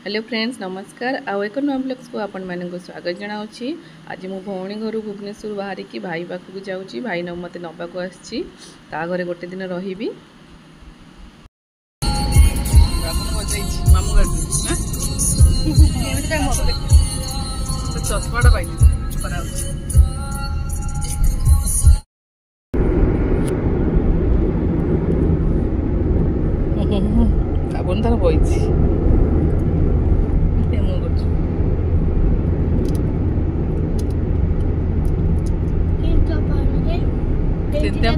Hello friends नमस्कार आउ एक नुआ ब्लॉग्स को आपण मानक स्वागत जनाऊँगी। आज मो भौणी घर भुवनेश्वर बाहर की भाई पाखक जाऊँगी। भाई न मत नवाक आसी घरे गोटे दिन रही चश्माटा पाई आपन तार बही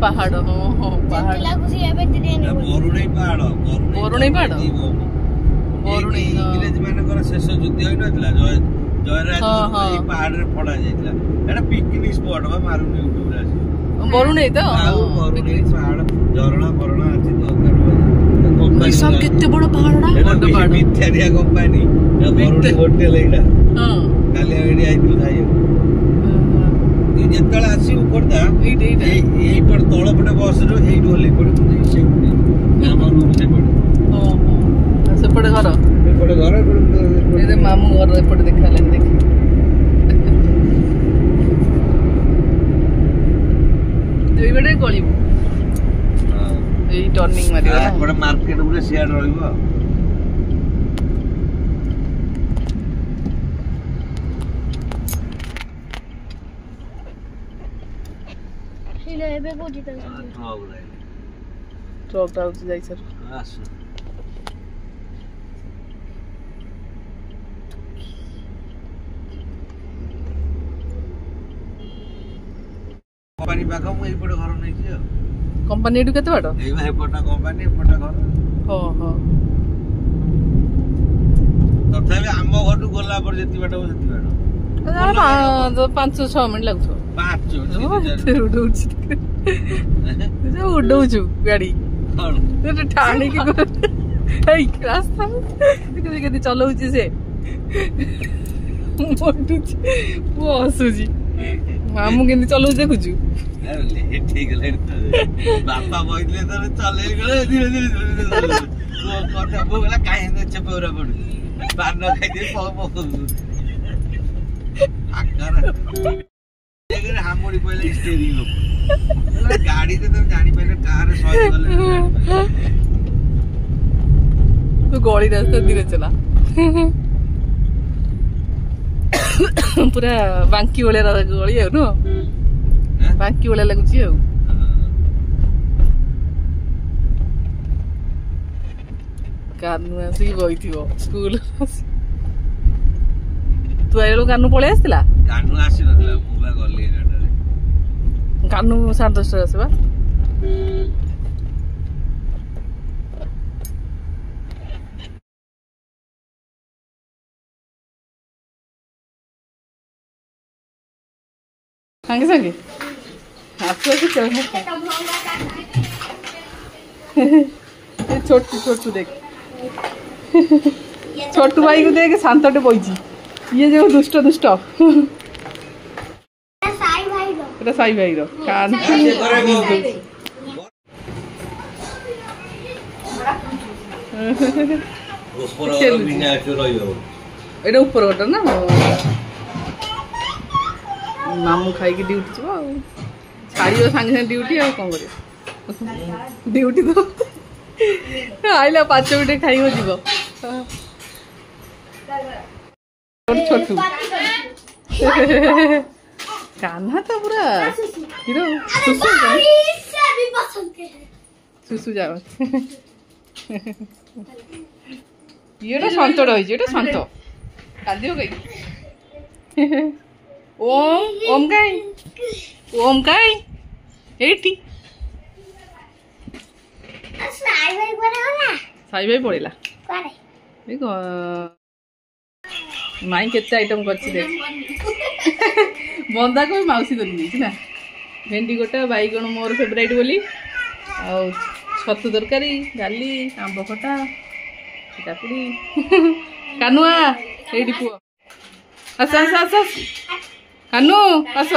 पहाड़ हाँ पहाड़ बरुणई पहाड़ बरुणई पहाड़ बरुणई इंग्रेज मानकर शेष युद्ध होई नथिला जयराज पहाड़ रे फड़ा जाइतला एटा पिकनिक स्पॉट बा मारुनी यूट्यूब रे आसी बरुणई तो बरुणई पहाड़ झरणा परଣା अछि तो सब कितने बड़ पहाड़डा बड़ पहाड़ मिथ्यारिया कंपनी बरुणई होटल एटा हां काली एडी आइतु थाई जेतला आसी उकोडा एई पर तळपटे बस रो एई डोली पडे से हमर रूम से पडे ओहो से पडे घर ए मामू घर पडे देखालेन देख दुई बडे गळीबो हां एई टर्निंग मारिबो ना पडे मार्केट पुरे सियाड रहइबो ट्रक आउट जाई सर कंपनी पाखा मु एई पडे घर नै छी कंपनी एडु केते बाटो एई भाई पटा कंपनी पटा घर हो हो तथापि आम घरटू गोला पर जेति बाटो सेति बाटो 5-6 मिनिट लागथो 5 उड़ौछु गाड़ी ठाणी रास्ता के चलाऊँ से हसुची मामू के चलाऊ देखुचु बापा बहिले तो चले गले धीरे धीरे कथा बोला काहे चपेरा पड़ पान खाइदे आकार हामुड़ी पहले स्टीयरिंग लो गाड़ी तो तुम जानी पहले कार सॉरी गले तो गली रास्ता धीरे चला पूरा बांकी वाले गली है नो बांकी वाले लगुची है कानू आसी बही थिबो स्कूल तू आइलो कानू पळे आस्तिला कानू आसी नथला मुबा गली कानू 10:30 आसबा संगे संगे आपको चल छोटू छोटू देख छोटू भाई को देख शांतटे बही ये जो दुष्ट दुष्ट साई भाई रो कान एटा ऊपर गोटे ना मामू खाई ड्यूटी छो छाड़ सांगे ड्यूटी आ कौन कर ड्यूटी तो आइला 5 मिनट खाई जीव छोटू कान्हा तो पूरा हीरो सुसु जाओ ये शांत रही शांत कांदी कहीं ओम ओम कई एटी साई भाई पड़ेला माई केते आइटम कर बंदा को मौसी कर ना भेंडी गोटा बैगण मोर फेवरेट बोली आ छतु तरकारी डाली आंब खटा काकुड़ी कानुआ ये पुआ आस आस आस आस कानू आस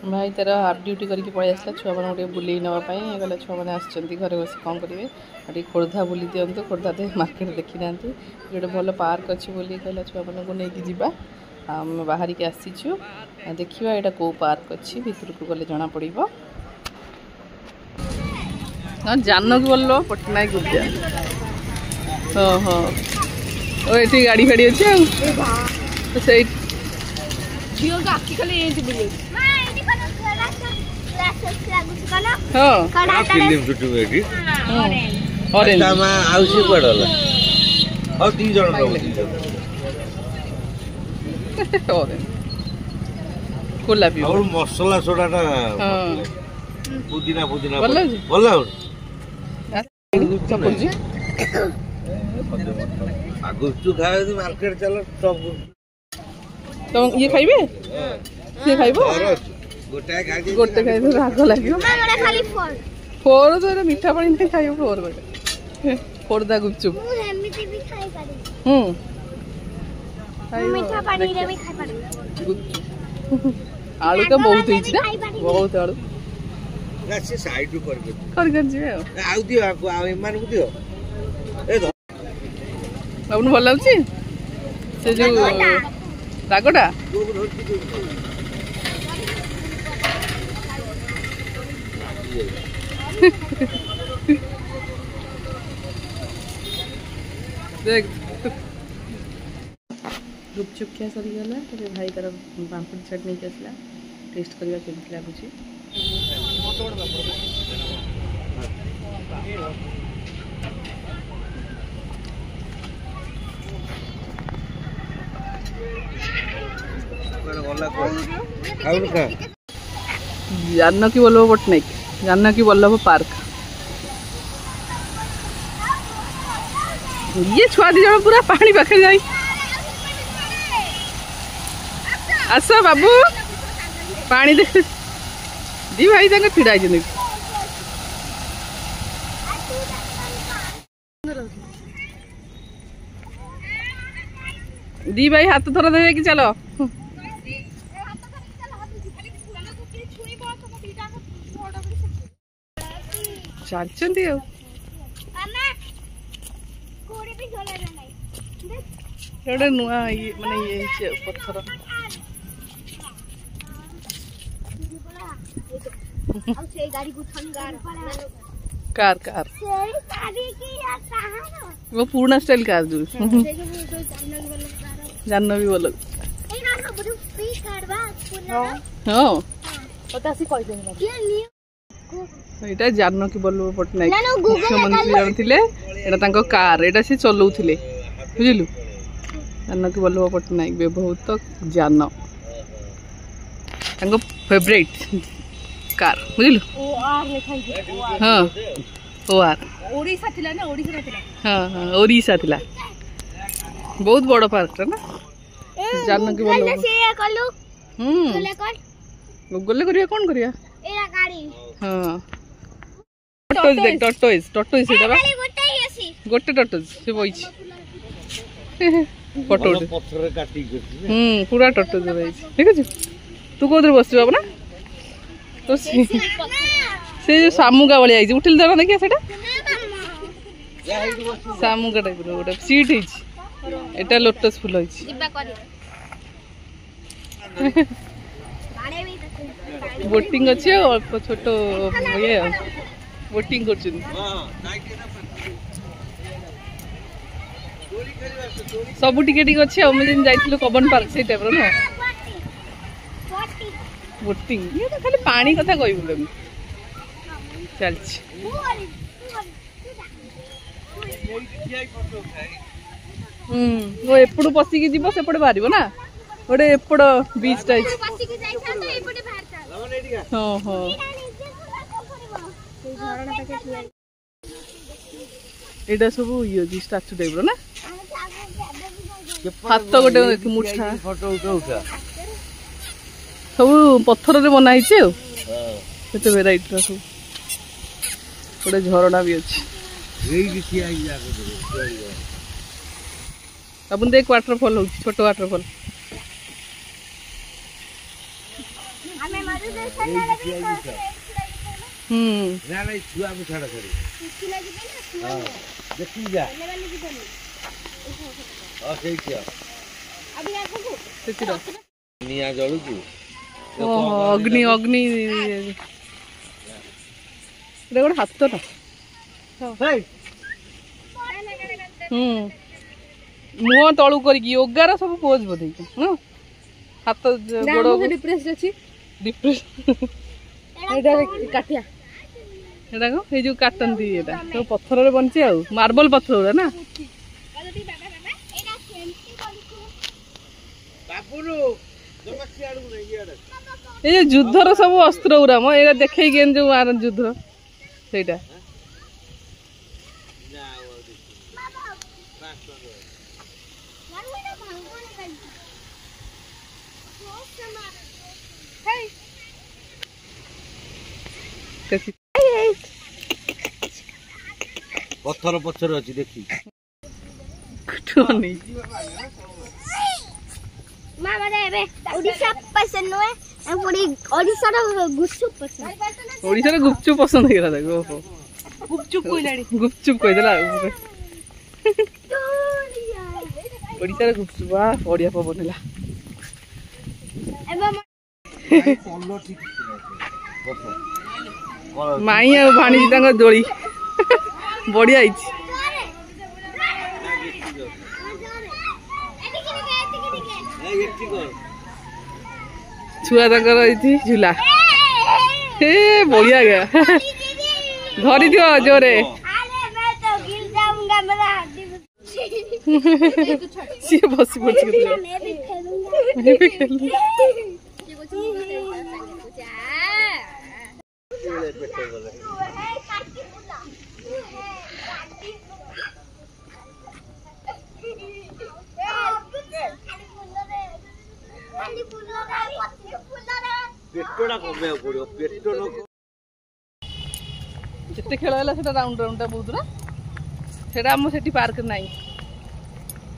भाई तार हाफ ड्यूटी करके पलि आसला छुआ मैंने बुले नापी गला छुआ मैंने आसछन्ति घरे बस कौन करेंगे और खोर्धा बुली दिंतु खोर्धा तो मार्केट देखी ना गोटे भल पार्क अच्छी बोली कहला छुआ मानक नहीं जावा आम बाहर के आसीचु देखा यहाँ कौ पार्क अच्छी भितर को गले जना पड़ जानकी बोल पट्टनायक उद्यान हाँ हाँ ये गाड़ी फाड़ी अच्छे से मसला सोडा पुदीना पुदीना भल गुपचुप खाए मार्केट चलो सब तो ये खाइबे ये खाइबो गोटे खाइ राग लगे फोर तो मीठा पानी नहीं खाइब फोर गोटे खोर्धा गुपचुप आलू तो बहुत होइछि ना बहुत आलू ना से साइड कर जे आउ दियो आ एमान को दियो ए आपन भल लाଗୁଛି से जो रागटा देख गुपचुप क्या सरीगला तो भाई तार पापड़ चाट नहीं आसला टेस्ट करवा केमती लगुच जानकी वल्लभ पट्टनायक जानकी वल्लभ पार्क ये छुआ दी जन पूरा पानी पाखे जाई आस बाबू पानी दे दी भाई तक छिड़ा दी भाई हाथ थोड़ा दे कि चलो चलते गोटे नुआ ये माने ये पत्थर कार कार वो पूर्ण स्टाइल कार जो जानना भी बोलो हाँ यहाँ जानकी वल्लभ पट्टनायक मुख्यमंत्री जन थे यहाँ कार यहाँ सी चलाऊे बुझलु जानकी वल्लभ पट्टनायक बहुत जान फेवरेट कार बुझलु हाँ ओ आर हाँ हाँ ओडिशा थिला बहुत बड़ पार्क ना जानकी वल्लभ गले करिया कौन करिया हाँ टटोज देख टटोज टटोज सेटा बा गोटे टटोज से बइछ फोटो पत्थर काटी पूरा टटोज बइछ ठीक है तू कोदर बसबा अपना तो से जो सामुगा वाली आई उठिल देना देखिए सेटा सामुगा टाइप रो गोटे सीट हिच एटा लोटस फुल हिच बोटिंग अच्छे अल्प छोट ये बोटिंग कर सब टिके अच्छे जाइलु कबन पार्क से टाइप ना बोटिंग ये तो खाली पानी कथा कहबू चल वो एपटू पशिकी जीव सेपटे बाहर ना गोटे एपट बीच टाइप हाँ हाँ यहाँ सब ये स्टाचू टाइप ना हाथ गोटे मुठा सब पत्थर रे बनाई केते वेराइटी सब गोटे झरणा भी अच्छे अपन देख वाटरफॉल हो छोट वाटरफॉल ना ना छुआ को छाड़ा छाड़ी देखी जा सही क्या निया जलू की अग्नि अग्नि गोटे हाथ ना मुह तलू कर योगार सब पोज बोधे हाथ गोड़ डिप्रेस अच्छी डिप्रेस काटिया ये जो काटती सब पत्थर बनची आ मार्बल पत्थर ना ये युद्धर सब अस्त्र गुरा म ये देखे जो युद्ध सेटा पत्थर पत्थर अच्छी देखी गुपचुप पसंद गुपचुप गुपचुप कहीदेला ओडिशा गुपचुप बढ़िया पवन है माई आ भाणीजी तांग दोली बढ़िया छुआ तंकर झूला हे बढ़िया गया धरी दियो जोरे सी बस जिते खेल है राउंड राउंड बहुत ना से पार्क ना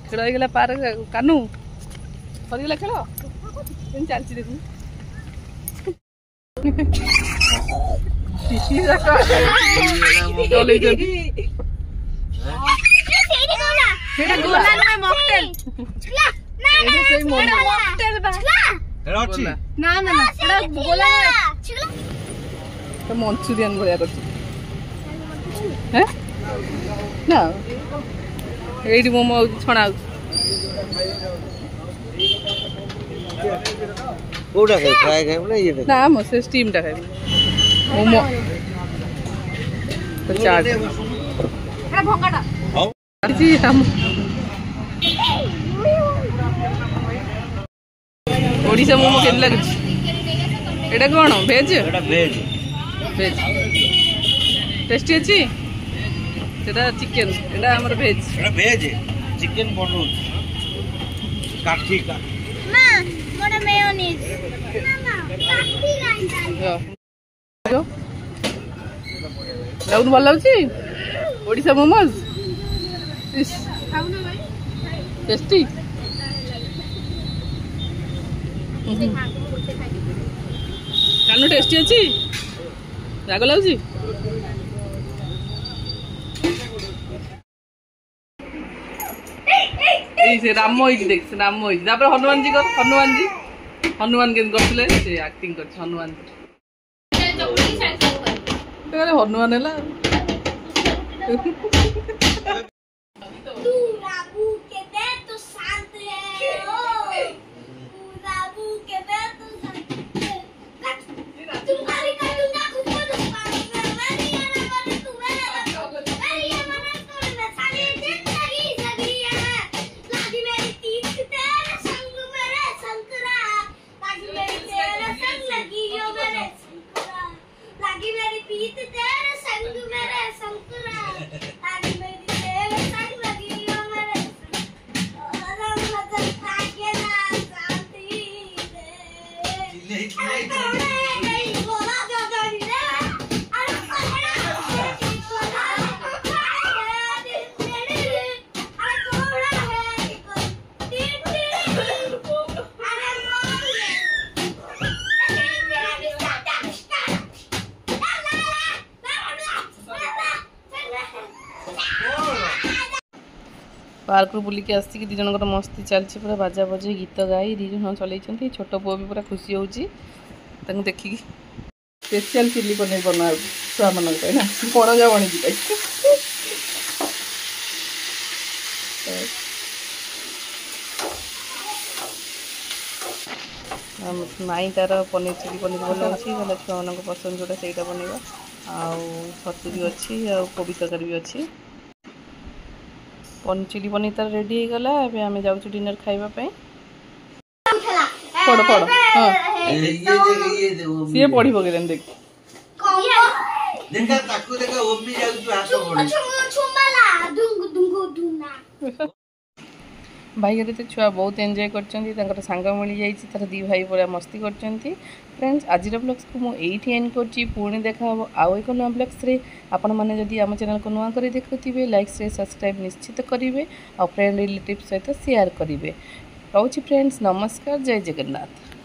खेल हो पार्क कानू सरीगला खेल चलती देख मंचूरियन भाया कर मोमो छणा ना मो से स्टीम टा खाइबी मोमो तो चाट भंगाटा जी हम ओडिशा मोमो केन लागछ एटा कोन वेज एटा वेज वेज टेस्टी अछि एटा चिकन एटा हमर वेज चिकन बनू काठी का मां मोरा मेयोनीज काठी जो लाउन भल लाउची ओडिशा मोमोज इस खाउना भाई टेस्टी कानू टेस्टी अच्छी राग लाଗୁଛି से राम देख से राम हनुमान जी कर हनुमान के एक्टिंग कर हनुमान हनुमान है पार्क रू बुलिकी आसिक दी जन मस्ती चलती पूरा बाजा बजे गीत गाई दी जन चलती छोट पुओ भी पूरा खुशी होची देखिकी स्पेशल चिल्ली पनीर बना छुआ मान ना कौन जा बनी माई तार पनीर चिल्ली पनीर बनाऊँ छुआ मान पसंद जोटा से बनवा आतु भी अच्छी कोबी तरकारी भी अच्छी चिली पनीर तार रेडी हो गला एबे आमे जाऊ डिनर खाइबा पे पड़ पड़ हां सी पड़ी पकेन देख देखा ताकू देखा ओ भी जाऊ तू आसो पड़ी छुमाला दुंगु दुंगु दुना भाई घर तो छुआ बहुत एंजॉय कर सांग मिल जाइए तार दी भाई पूरा मस्ती कर फ्रेंड्स आज ब्लॉग्स को मुझे एंड कर पुणी देखा आउ एक नुआ ब्लॉग्स आपण मैंने जदि आम चैनल को नुआ कर देखुवे लाइक शेयर सब्सक्राइब निश्चित करेंगे और फ्रेंड रिलेटिव सहित शेयर करेंगे रोची फ्रेंड्स नमस्कार जय जगन्नाथ।